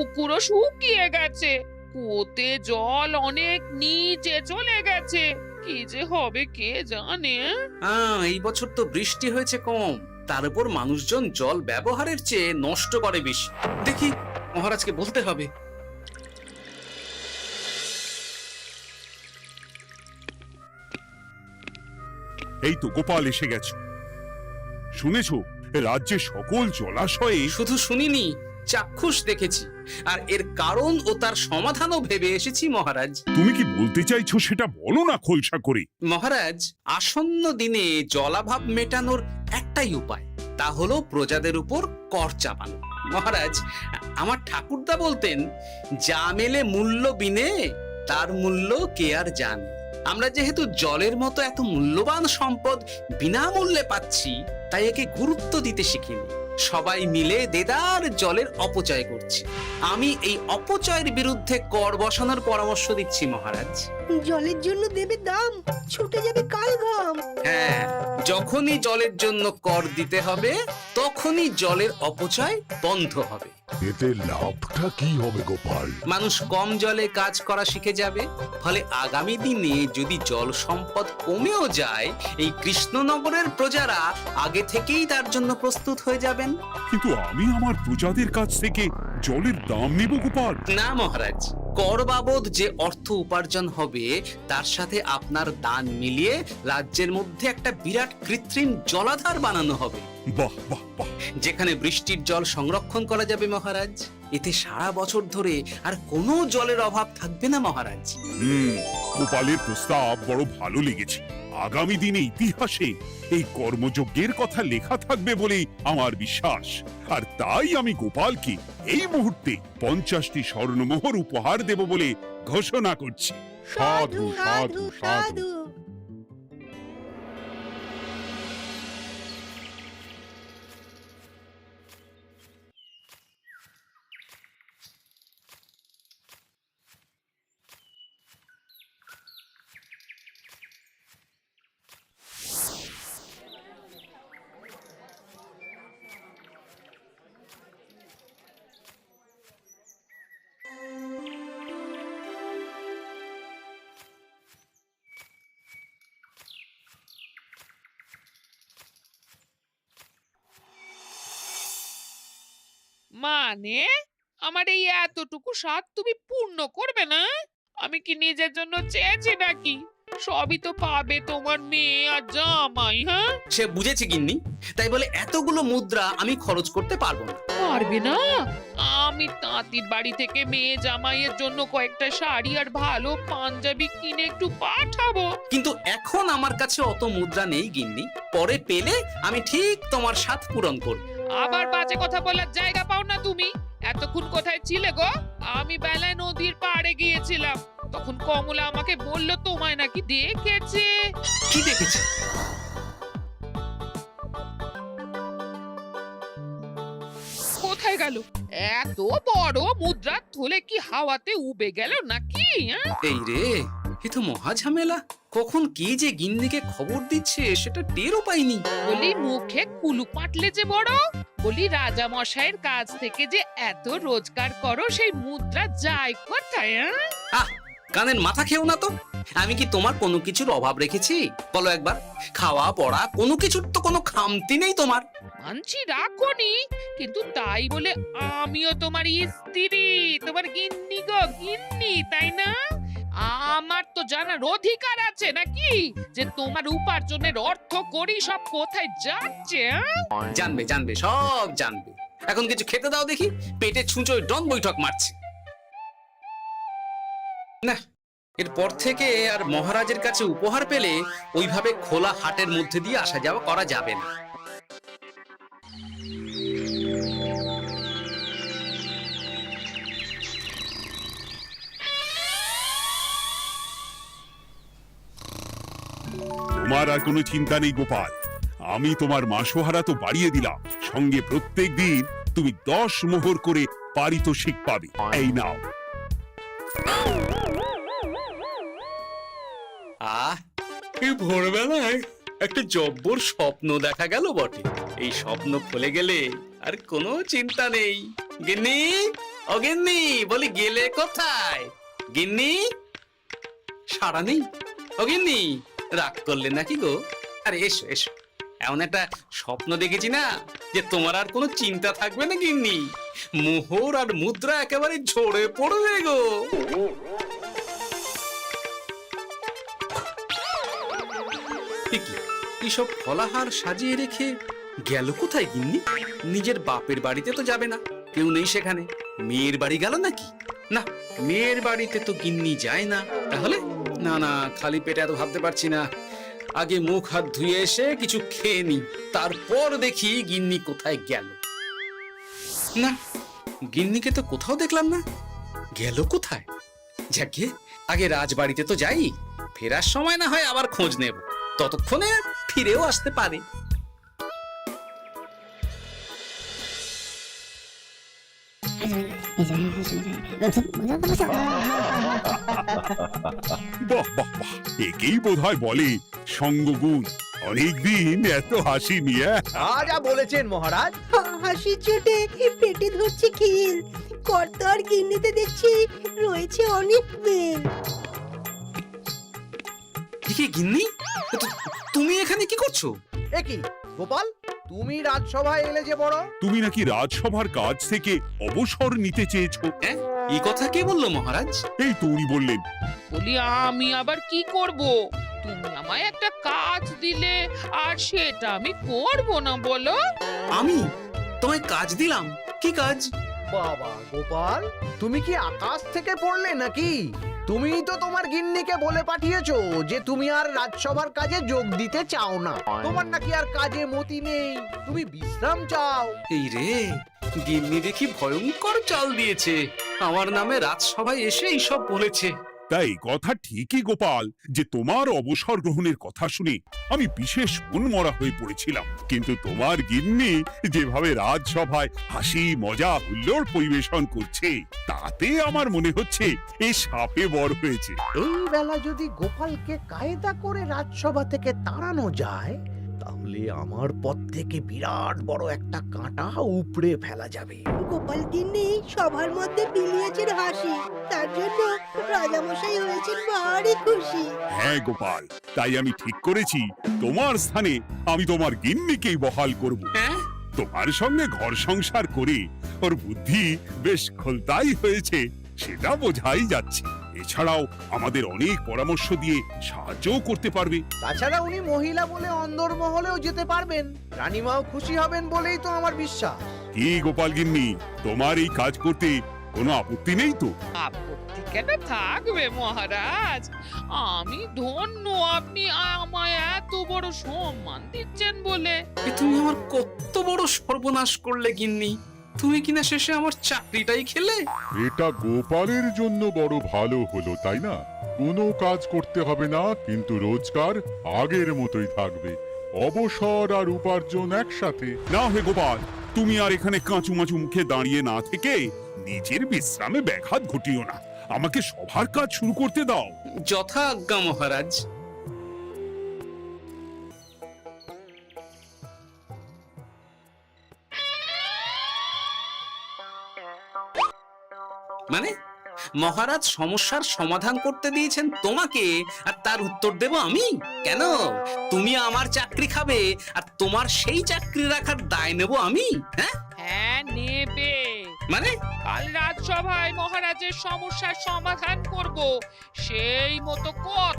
পুকুরও শুকিয়ে গেছে, কুয়োতে জল অনেক নিচে চলে গেছে। কি যে হবে কে জানে। এই বছর তো বৃষ্টি হয়েছে কম, তার উপর মানুষজন জল ব্যবহারের চেয়ে নষ্ট করে বেশি। দেখি, মহারাজকে বলতে হবে। এই তো গোপাল এসে গেছে। শুনেছো, রাজ্যে সকল জলাশয়ে শুধু শুনিনি, চাক্ষুষ দেখেছি, আর এর কারণ ও তার সমাধানও ভেবে এসেছি মহারাজ। তুমি কি বলতে চাইছো সেটা বলো না খোলসা করে। মহারাজ, আসন্ন দিনে জলাভাব মেটানোর একটাই উপায়, তা হলো প্রজাদের উপর কর চাপানো। মহারাজ, আমার ঠাকুরদা বলতেন, যা মেলে মূল্য বিনে তার মূল্য কে আর জানে। আমরা যেহেতু জলের মতো এত মূল্যবান সম্পদ বিনামূল্যে পাচ্ছি, তাই একে গুরুত্ব দিতে শিখিনি। সবাই মিলে দেদার জলের অপচয় করছে। আমি এই অপচয়ের বিরুদ্ধে কর বসানোর পরামর্শ দিচ্ছি মহারাজ। জলের জন্য দেবে দাম, ছুটে যাবে কাল ঘাম। হ্যাঁ, যখনই জলের জন্য কর দিতে হবে, তখনই জলের অপচয় বন্ধ হবে। এতে লাভটা কি হবে গোপাল? মানুষ কম জলে কাজ করা শিখে যাবে। ফলে আগামী দিনে যদি জল সম্পদ কমেও যায়, এই কৃষ্ণনগরের প্রজারা আগে থেকেই তার জন্য প্রস্তুত হয়ে যাবেন। কিন্তু আমি আমার প্রজাদের কাছ থেকে জলের দাম নেব গোপাল? না মহারাজ, কর বাবদ যে অর্থ উপার্জন হবে, তার সাথে আপনার দান মিলিয়ে রাজ্যের মধ্যে একটা বিরাট কৃত্রিম জলাধার বানানো হবে। বাহ বাহ বাহ! যেখানে বৃষ্টির জল সংরক্ষণ করা যাবে মহারাজ। এতে সারা বছর ধরে আর কোনো জলের অভাব থাকবে না মহারাজ। গোপালের প্রস্তাব বড় ভালো লেগেছে। আগামী দিনে ইতিহাসে এই কর্মযজ্ঞের কথা লেখা থাকবে বলেই আমার বিশ্বাস। আর তাই আমি গোপালকে এই মুহূর্তে 50টি স্বর্ণমোহর উপহার দেব বলে ঘোষণা করছি। সাধু সাধু সাধু। মানে আমার এই এতটুকু স্বাদ তুমি পূর্ণ করবে না? আমি কি নিজের জন্য চেয়েছি নাকি? সবই তো পাবে তোমার মেয়ে আর জামাই। হ্যাঁ, সে বুঝেছে গিন্নি, তাই বলে এতগুলো মুদ্রা আমি খরচ করতে পারবো না। পারবে না? আমি তাঁতির বাড়ি থেকে মেয়ে জামাইয়ের জন্য কয়েকটা শাড়ি আর ভালো পাঞ্জাবি কিনে একটু পাঠাবো। কিন্তু এখন আমার কাছে অত মুদ্রা নেই গিন্নি। পরে পেলে আমি ঠিক তোমার স্বাদ পূরণ করব। আবার বাজে কথা বলার জায়গা পাও না তুমি। এতক্ষণ কোথায় ছিলে গো? আমি বেলায় নদীর পাড়ে গিয়েছিলাম, তখন কমলা আমাকে বলল তোমায় নাকি দেখেছে। কি দেখেছি? কোথায় গেল? এত বড় মুদ্রা থলে কি হাওয়াতে উবে গেল নাকি? এই রে, এ তো মহা ঝামেলা। কখন কে যে গিন্নিকে খবর দিচ্ছে সেটা টেরও পাইনি। বলি মুখে কুলু পাটলে যে বড়। বলি রাজা মশাইয়ের কাছ থেকে যে এত রোজগার করো, সেই মুদ্রা যায় কোথায়? আহ, কানের মাথা খেও না তো। আমি কি তোমার কোনো কিছুর অভাব রেখেছি? বলো একবার। খাওয়া পড়া কোনো কিছুর তো কোনো খামতি নেই তোমার। মানছি রাখোনি, কিন্তু তাই বলে আমিও তোমার স্ত্রী, তোমার গিন্নি গো, গিন্নি, তাই না? আমার তো জানার অধিকার আছে নাকি যে তোমার উপার্জনের অর্থ করি সব কোথায় যাচ্ছে? জানবে জানবে, সব জানবে। এখন কিছু খেতে দাও দেখি, পেটে ছুঁচোয় ডন বৈঠক মারছে। না, এরপর থেকে আর মহারাজের কাছে উপহার পেলে ওইভাবে খোলা হাটের মধ্যে দিয়ে আসা যাওয়া করা যাবে না। তোমার আর কোনো চিন্তা নেই গোপাল। আমি তোমার মাসোহারা তো বাড়িয়ে দিলাম, সঙ্গে প্রত্যেক দিন তুমি 10 মোহর করে পারিতোষিক পাবে। এই নাও। এই ভোরবেলায় একটা জব্বর স্বপ্ন দেখা গেল বটে। এই স্বপ্ন খুলে গেলে আর কোনো চিন্তা নেই। গিন্নি, ও গিন্নি, বলি গেলে কোথায়? গিন্নি, সাড়া নেই। ও গিন্নি, রাগ করলে নাকি গো? আরে এসো এসো, এমন একটা স্বপ্ন দেখেছি না যে তোমার আর কোনো চিন্তা থাকবে না গিন্নি। মোহর আর মুদ্রা একেবারে ঝরে পড়বে গো। এ কি, এইসব ফলাহার সাজিয়ে রেখে গেল কোথায় গিন্নি? নিজের বাপের বাড়িতে তো যাবে না, কেউ নেই সেখানে। মেয়ের বাড়ি গেল নাকি? না, মেয়ের বাড়িতে তো গিন্নি যায় না। তাহলে না না, খালি পেটে এত ভাবতে পারছি না। আগে মুখ হাত ধুয়ে এসে কিছু খেয়ে নি, তারপর দেখি গিন্নি কোথায় গেল। না, গিন্নিকে তো কোথাও দেখলাম না। গেল কোথায়? যাকে আগে রাজবাড়িতে তো যাই, ফেরার সময় না হয় আবার খোঁজ নেব, ততক্ষণে ফিরেও আসতে পারে। বাহ বাহ বাহ, একেই বোধহয় বলে সঙ্গগুণ। অনেকদিন এত হাসি নিয়ে। যা বলেছেন মহারাজ। হাসির চোটে পেটে ধরছে খিল। কর্তা আর গিন্নিতে দেখছি রয়েছে অনেক মেল। কি গিন্নি, তুমি এখানে কি করছো? এ কি গোপাল, তুমি রাজসভায় এলে যে বড়? তুমি নাকি রাজসভার কাজ থেকে অবসর নিতে চেয়েছো? হ্যাঁ, এই কথা কে বললো মহারাজ? এই তো উনি বললেন। বলি আমি আবার কি করব? তুমি আমায় একটা কাজ দিলে আর সেটা আমি করব না বলো? আমি তোমায় কাজ দিলাম? কি কাজ? বাবা গোপাল, তুমি কি আকাশ থেকে পড়লে নাকি? তুমি তো তোমার গিন্নিকে বলে পাঠিয়েছো যে তুমি আর রাজসভার কাজে যোগ দিতে চাও না। তোমার নাকি আর কাজে মতি নেই, তুমি বিশ্রাম চাও। এই রে, গিন্নি দেখি ভয়ঙ্কর চাল দিয়েছে। আমার নামে রাজসভায় এসে এইসব বলেছে। তাই কথা ঠিকই গোপাল, যে তোমার অবসর গ্রহণের কথা শুনে আমি বিশেষ মনমরা হয়ে পড়েছিলাম। কিন্তু তোমার গিন্নি যেভাবে রাজসভায় হাসি মজা হুল্লোড় পরিবেশন করছে, তাতে আমার মনে হচ্ছে এ সাপে বর হয়েছে। এই বেলা যদি গোপালকে কায়দা করে রাজসভা থেকে তাড়ানো যায়, তাহলে আমার পথ থেকে বিরাট বড় একটা কাঁটা উপড়ে ফেলা যাবে। গোপাল গিন্নি সবার মধ্যে বিলিয়েছেন হাসি, তার জন্য রাজামশাই হয়েছেন ভারী খুশি। হ্যাঁ গোপাল, তাই আমি ঠিক করেছি তোমার স্থানে আমি তোমার গিন্নিকেই বহাল করব। হ্যাঁ, তোমার সঙ্গে ঘর সংসার করে ওর বুদ্ধি বেশ খোলতাই হয়েছে, সেটা বোঝাই যাচ্ছে। এছাড়াও আমাদের অনেক পরামর্শ দিয়ে সাহায্যও করতে পারবে। তাছাড়া উনি মহিলা বলে অন্দরমহলেও যেতে পারবেন, রানীমাও খুশি হবেন বলেই তো আমার বিশ্বাস। কি গোপাল গিন্নি, তোমার এই কাজ করতে কোনো আপত্তি নেই তো? আপত্তি কেন থাকবে মহারাজ? আমি ধন্য আপনি আমায় এত বড় সম্মান দিচ্ছেন বলে। এ তুমি আমার কত বড় সর্বনাশ করলে গিন্নি। তুমি কিনা শেষে আমার চাকরিটাই খেলে। এটা গোপালের জন্য বড় ভালো হলো, তাই না? কোনো কাজ করতে হবে না, কিন্তু রোজগার আগের মতোই থাকবে। অবসর আর উপার্জন একসাথে। না হে গোপাল, তুমি আর এখানে কাঁচু মাচু মুখে দাঁড়িয়ে না থেকে নিজের বিশ্রামে ব্যাঘাত ঘটিও না। আমাকে সবার কাজ শুরু করতে দাও। যথা আজ্ঞা মহারাজ। মানে মহারাজ সমস্যার সমাধান করতে দিয়েছেন তোমাকে, আর তার উত্তর দেব আমি? কেন? তুমি আমার চাকরি খাবে আর তোমার সেই চাকরি রাখার দায় নেব আমি? হ্যাঁ হ্যাঁ নেবে। মানে কাল রাজসভায় মহারাজের সমস্যার সমাধান করব, সেই মতো কথা